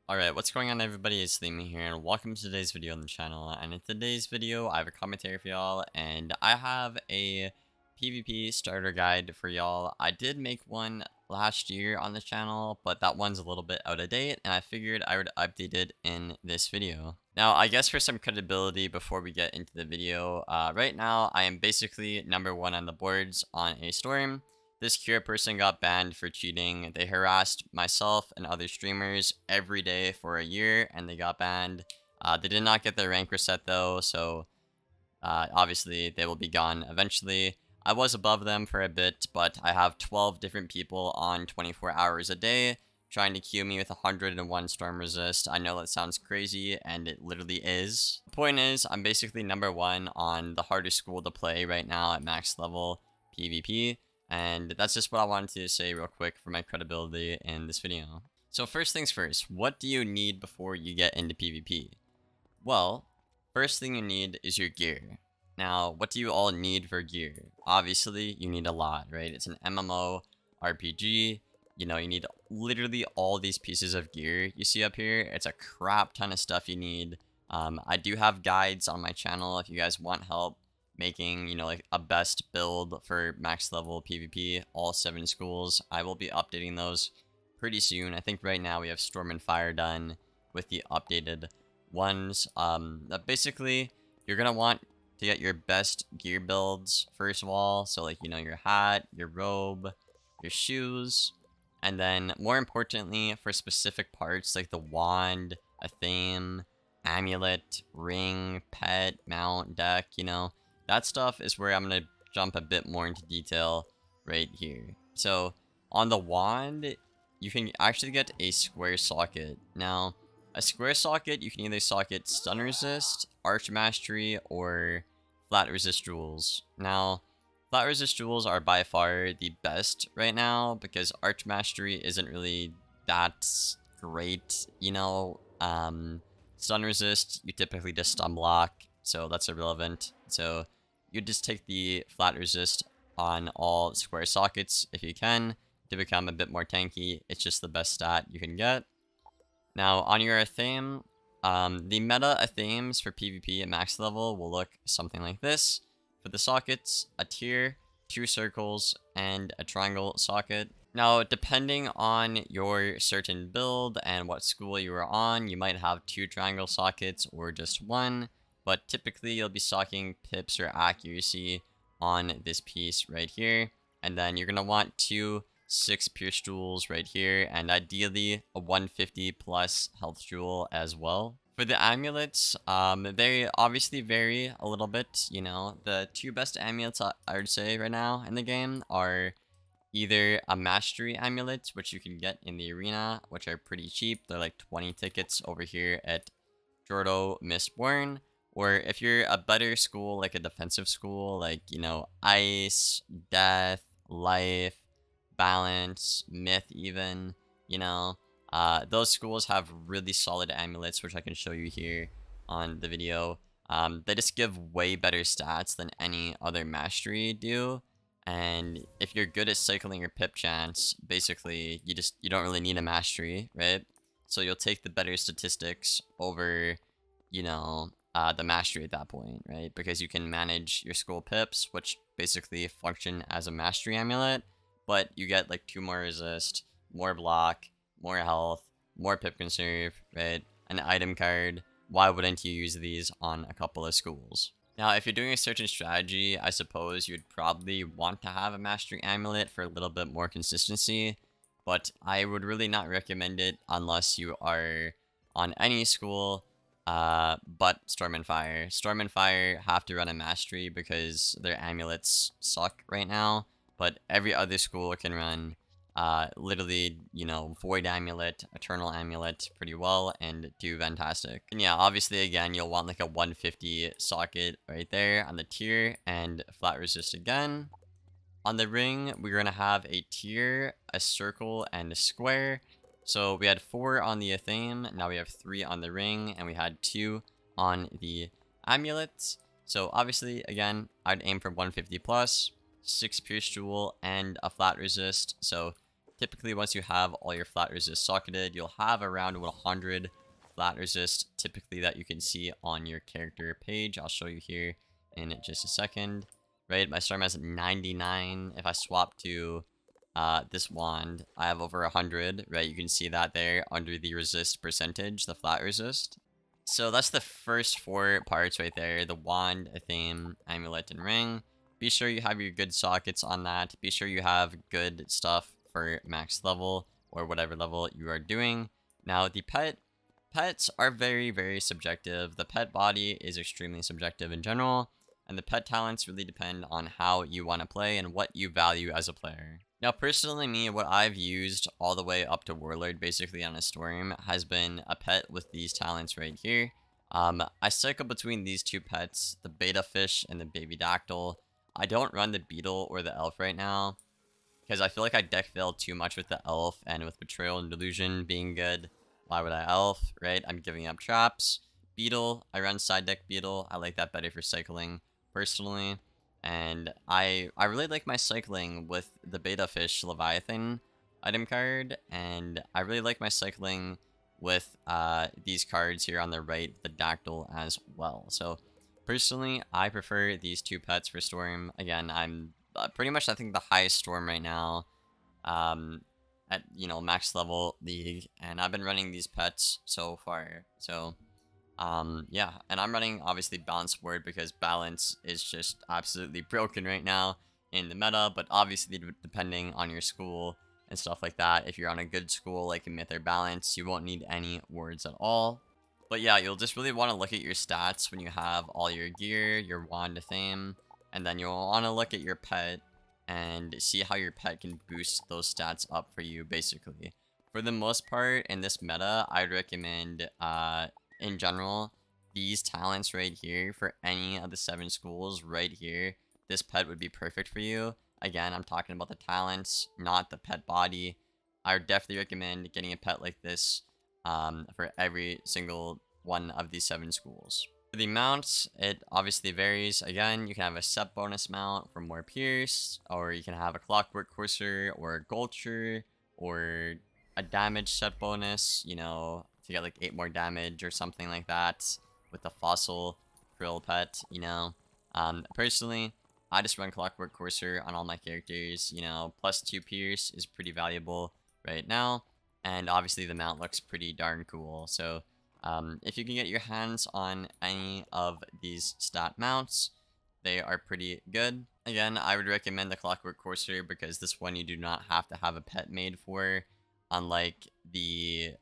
Alright, what's going on everybody, it's Liam here, and welcome to today's video on the channel. And in today's video, I have a commentary for y'all, and I have a PvP starter guide for y'all. I did make one last year on the channel, but that one's a little bit out of date, and I figured I would update it in this video. Now, I guess for some credibility before we get into the video, right now, I am basically #1 on the boards on a storm. This Cure person got banned for cheating. They harassed myself and other streamers every day for a year, and they got banned. They did not get their rank reset though, so obviously they will be gone eventually. I was above them for a bit, but I have 12 different people on 24 hours a day trying to queue me with 101 storm resist. I know that sounds crazy, and it literally is. The point is, I'm basically #1 on the hardest school to play right now at max level PvP. And that's just what I wanted to say real quick for my credibility in this video. So first things first, what do you need before you get into PvP? Well, first thing you need is your gear. Now, what do you all need for gear? Obviously, you need a lot, right? It's an MMO RPG. You know, you need literally all these pieces of gear you see up here. It's a crap ton of stuff you need. I do have guides on my channel if you guys want help making, like a best build for max level PvP, all 7 schools. I will be updating those pretty soon. I think right now we have Storm and Fire done with the updated ones. Basically, you're gonna want to get your best gear builds first of all. So like, your hat, your robe, your shoes, and then more importantly for specific parts like the wand, a theme, amulet, ring, pet, mount, deck, that stuff is where I'm going to jump a bit more into detail right here. So on the wand, you can actually get a square socket. Now, a square socket, you can either socket stun resist, arch mastery, or flat resist rules. Now, flat resist rules are by far the best right now because arch mastery isn't really that great, Stun resist, you typically just stun block, so that's irrelevant. So you just take the flat resist on all square sockets if you can to become a bit more tanky. It's just the best stat you can get. Now on your theme, the meta themes for PvP at max level will look something like this. For the sockets, a tier, 2 circles, and a triangle socket. Now, depending on your certain build and what school you are on, you might have 2 triangle sockets or just 1. But typically, you'll be socking pips or accuracy on this piece right here. And then you're going to want 2 6 pierce jewels right here. And ideally, a 150 plus health jewel as well. For the amulets, they obviously vary a little bit. The 2 best amulets I would say right now in the game are either a mastery amulet, which you can get in the arena, which are pretty cheap. They're like 20 tickets over here at Jordo Mistborn. Or if you're a better school, like a defensive school, like, Ice, Death, Life, Balance, Myth even, those schools have really solid amulets, which I can show you here on the video. They just give way better stats than any other mastery do. And if you're good at cycling your pip chance, basically you don't really need a mastery, right? So you'll take the better statistics over, the mastery at that point, right? Because you can manage your school pips, which basically function as a mastery amulet, but you get like 2 more resist, more block, more health, more pip conserve, right? An item card. Why wouldn't you use these on a couple of schools? Now, if you're doing a certain strategy, I suppose you'd probably want to have a mastery amulet for a little bit more consistency, but I would really not recommend it unless you are on any school, but Storm and Fire. Storm and Fire have to run a mastery because their amulets suck right now, but every other school can run literally, Void Amulet, Eternal Amulet pretty well, and do fantastic. And yeah, obviously, again, you'll want like a 150 socket right there on the tier, and flat resist again. On the ring, we're going to have a tier, a circle, and a square. So we had 4 on the theme, now we have 3 on the ring, and we had 2 on the amulets. So obviously, again, I'd aim for 150 plus, 6 pierce jewel, and a flat resist. So typically once you have all your flat resist socketed, you'll have around 100 flat resist typically that you can see on your character page. I'll show you here in just a second. Right, my storm has 99. If I swap to this wand, I have over 100, right? You can see that there under the resist percentage, the flat resist. So that's the first 4 parts right there: the wand, a theme, amulet, and ring. Be sure you have your good sockets on that. Be sure you have good stuff for max level or whatever level you are doing. Now the pets are very, very subjective. The pet body is extremely subjective in general, and the pet talents really depend on how you want to play and what you value as a player. Now, personally, me, what I've used all the way up to Warlord, basically on a storm, has been a pet with these talents right here. I cycle between these 2 pets, the beta fish and the baby dactyl. I don't run the beetle or the elf right now, because I feel like I deck fail too much with the elf, and with betrayal and delusion being good, why would I elf, right? I'm giving up traps. Beetle, I run side deck beetle. I like that better for cycling, personally. And I really like my cycling with the beta fish Leviathan item card, and I really like my cycling with these cards here on the right, the dactyl as well. So personally, I prefer these 2 pets for storm. Again, I'm pretty much, I think, the highest storm right now at, you know, max level league, and I've been running these pets so far. So yeah, and I'm running obviously balance word because balance is just absolutely broken right now in the meta, but obviously depending on your school and stuff like that, if you're on a good school like in myth or balance, you won't need any words at all. But yeah, you'll just really want to look at your stats when you have all your gear, your wand of fame, and then you'll want to look at your pet and see how your pet can boost those stats up for you, basically. For the most part, in this meta, I'd recommend, in general, these talents right here for any of the 7 schools right here. This pet would be perfect for you. Again, I'm talking about the talents, not the pet body. I would definitely recommend getting a pet like this for every single one of these 7 schools. For the mounts, it obviously varies. Again, you can have a set bonus mount for more pierce, or you can have a clockwork courser or a gulcher, or a damage set bonus, you know, to get like 8 more damage or something like that with the fossil krill pet, you know. Personally, I just run clockwork courser on all my characters, you know. +2 pierce is pretty valuable right now, and obviously the mount looks pretty darn cool. So if you can get your hands on any of these stat mounts, they are pretty good. Again, I would recommend the clockwork courser because this one you do not have to have a pet made for, unlike the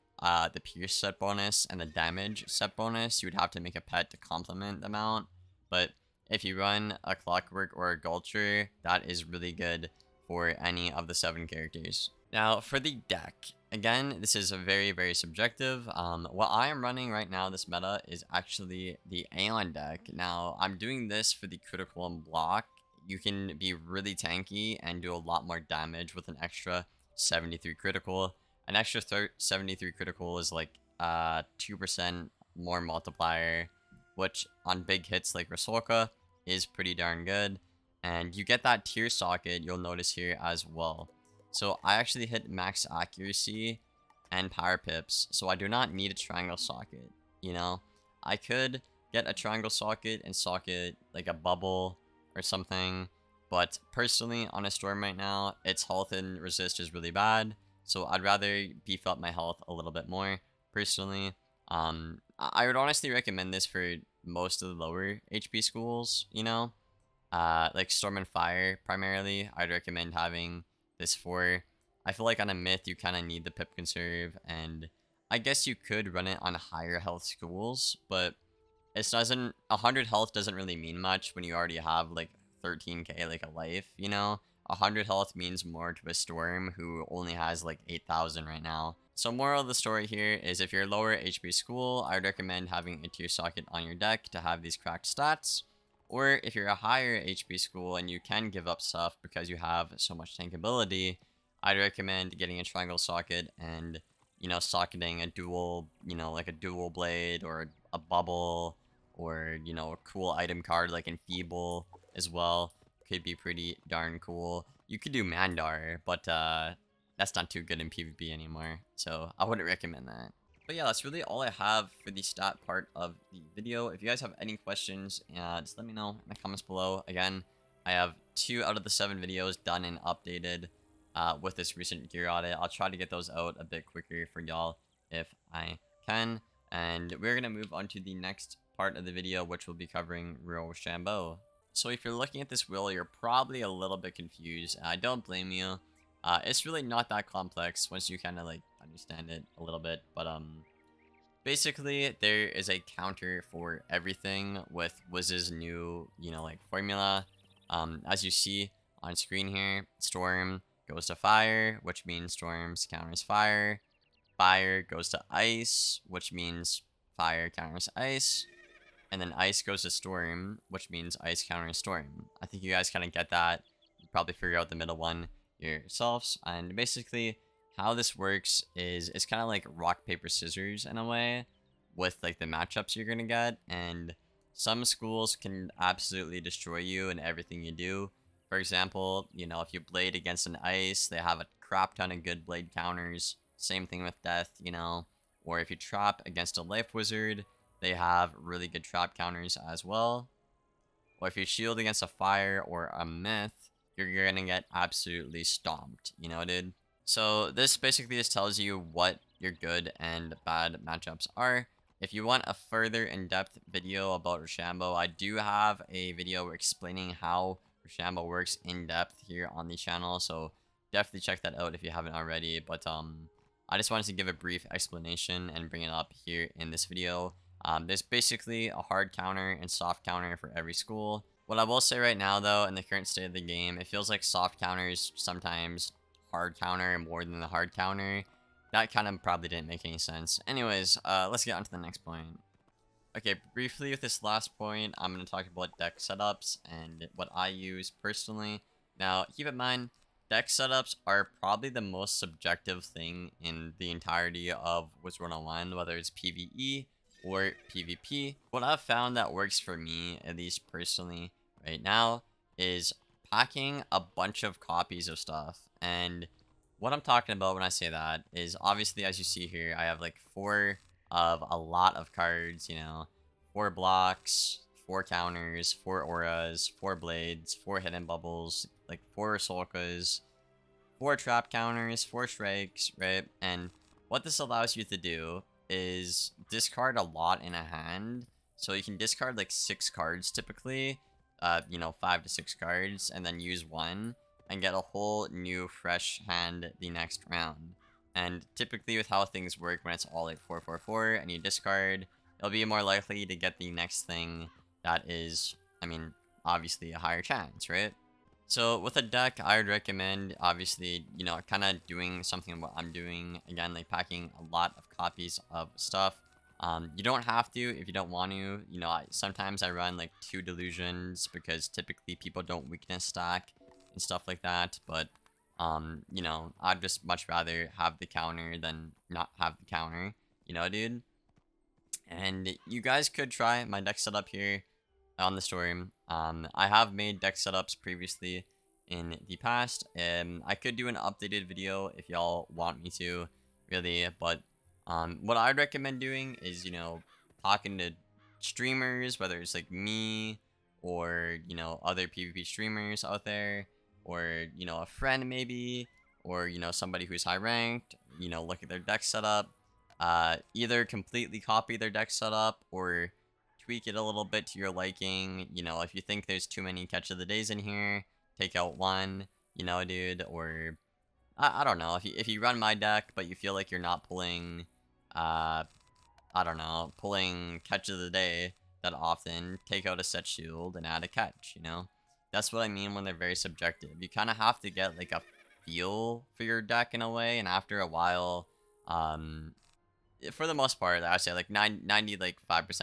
pierce set bonus and the damage set bonus. You would have to make a pet to complement the mount. But if you run a clockwork or a gulcher, that is really good for any of the 7 characters. Now for the deck, again, this is a very, very subjective. What I am running right now, this meta, is actually the Aeon deck. Now I'm doing this for the critical and block. You can be really tanky and do a lot more damage with an extra 73 critical. An extra 73 critical is like 2% more multiplier, which on big hits like Rasolka is pretty darn good. And you get that tier socket, you'll notice here as well. So I actually hit max accuracy and power pips, so I do not need a triangle socket, you know? I could get a triangle socket and socket like a bubble or something, but personally on a storm right now, its health and resist is really bad, so I'd rather beef up my health a little bit more, personally. I would honestly recommend this for most of the lower HP schools, you know? Like Storm and Fire, primarily, I'd recommend having this for. I feel like on a myth, you kind of need the pip conserve, and I guess you could run it on higher health schools, but it doesn't, 100 health doesn't really mean much when you already have like 13k like a life, you know? 100 health means more to a Storm who only has like 8,000 right now. So moral of the story here is if you're lower HP school, I would recommend having a tier socket on your deck to have these cracked stats. Or if you're a higher HP school and you can give up stuff because you have so much tankability, I'd recommend getting a triangle socket and, you know, socketing a dual, you know, like a dual blade or a bubble or, you know, a cool item card like Enfeeble as well. Could be pretty darn cool. You could do Mandar, but that's not too good in PvP anymore, so I wouldn't recommend that. But yeah, that's really all I have for the stat part of the video. If you guys have any questions, just let me know in the comments below. Again, I have 2 out of the 7 videos done and updated with this recent gear audit. I'll try to get those out a bit quicker for y'all if I can. And we're going to move on to the next part of the video, which will be covering Rochambeau. So if you're looking at this wheel, you're probably a little bit confused. I don't blame you. It's really not that complex once you kind of like understand it a little bit, but basically there is a counter for everything with Wiz's new, like formula. As you see on screen here, storm goes to fire, which means storms counters fire. Fire goes to ice, which means fire counters ice. And then ice goes to storm, which means ice counters storm. I think you guys kind of get that. You probably figure out the middle one yourselves. And basically how this works is it's kind of like rock, paper, scissors in a way with like the matchups you're going to get. And some schools can absolutely destroy you in everything you do. For example, if you blade against an ice, they have a crap ton of good blade counters. Same thing with death, Or if you trap against a life wizard, they have really good trap counters as well. Or if you shield against a fire or a myth, you're gonna get absolutely stomped, dude? So this basically just tells you what your good and bad matchups are. If you want a further in-depth video about Rochambeau, I do have a video explaining how Rochambeau works in depth here on the channel, so definitely check that out if you haven't already. But I just wanted to give a brief explanation and bring it up here in this video. There's basically a hard counter and soft counter for every school. What I will say right now, though, in the current state of the game, it feels like soft counters sometimes hard counter more than the hard counter. That kind of probably didn't make any sense. Anyways, let's get on to the next point. Okay, briefly with this last point, I'm going to talk about deck setups and what I use personally. Now, keep in mind, deck setups are probably the most subjective thing in the entirety of Wizard101, whether it's PvE or PvP. What I've found that works for me, at least personally right now, is packing a bunch of copies of stuff. And what I'm talking about when I say that is obviously, as you see here, I have like 4 of a lot of cards, 4 blocks, 4 counters, 4 auras, 4 blades, 4 hidden bubbles, like 4 Solkas, 4 trap counters, 4 strikes, right? And what this allows you to do is discard a lot in a hand. So you can discard like 6 cards typically, 5 to 6 cards, and then use 1 and get a whole new fresh hand the next round. And typically with how things work, when it's all like 4 and you discard, it'll be more likely to get the next thing that is, obviously a higher chance, right? So with a deck, I would recommend, obviously, kind of doing something what I'm doing. Again, like packing a lot of copies of stuff. You don't have to if you don't want to. Sometimes I run like 2 delusions because typically people don't weakness stack and stuff like that. But, I'd just much rather have the counter than not have the counter, dude. And you guys could try my deck setup here on the story. I have made deck setups previously in the past, and I could do an updated video if y'all want me to, really. But what I'd recommend doing is, talking to streamers, whether it's like me or, other PvP streamers out there, or, a friend maybe, or, somebody who's high ranked, look at their deck setup, either completely copy their deck setup or tweak it a little bit to your liking. If you think there's too many catch of the days in here, take out 1, dude. Or I don't know, if you run my deck but you feel like you're not pulling pulling catch of the day that often, take out a set shield and add a catch. That's what I mean when they're very subjective. You kind of have to get like a feel for your deck in a way, and after a while, for the most part, I would say like 95%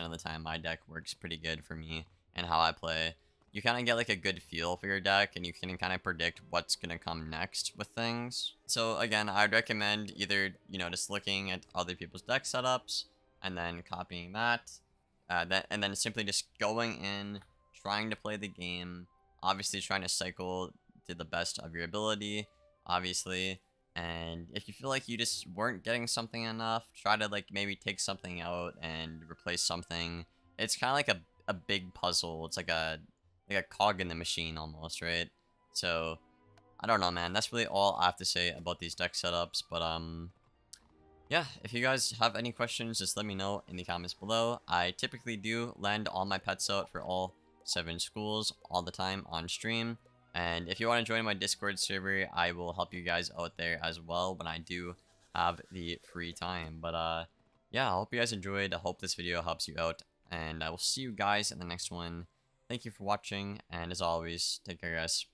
of the time, my deck works pretty good for me and how I play. You kind of get like a good feel for your deck, and you can kind of predict what's gonna come next with things. So again, I'd recommend either just looking at other people's deck setups and then copying that, and then simply just going in, trying to play the game. Obviously, trying to cycle to the best of your ability, obviously. And if you feel like you just weren't getting something enough, try to like maybe take something out and replace something. It's kind of like a big puzzle. It's like a cog in the machine almost, right? So I don't know, man. That's really all I have to say about these deck setups. But yeah, if you guys have any questions, just let me know in the comments below. I typically do land all my pets out for all 7 schools all the time on stream. And if you want to join my Discord server, I will help you guys out there as well when I do have the free time. But yeah, I hope you guys enjoyed. I hope this video helps you out. And I will see you guys in the next one. Thank you for watching. And as always, take care, guys.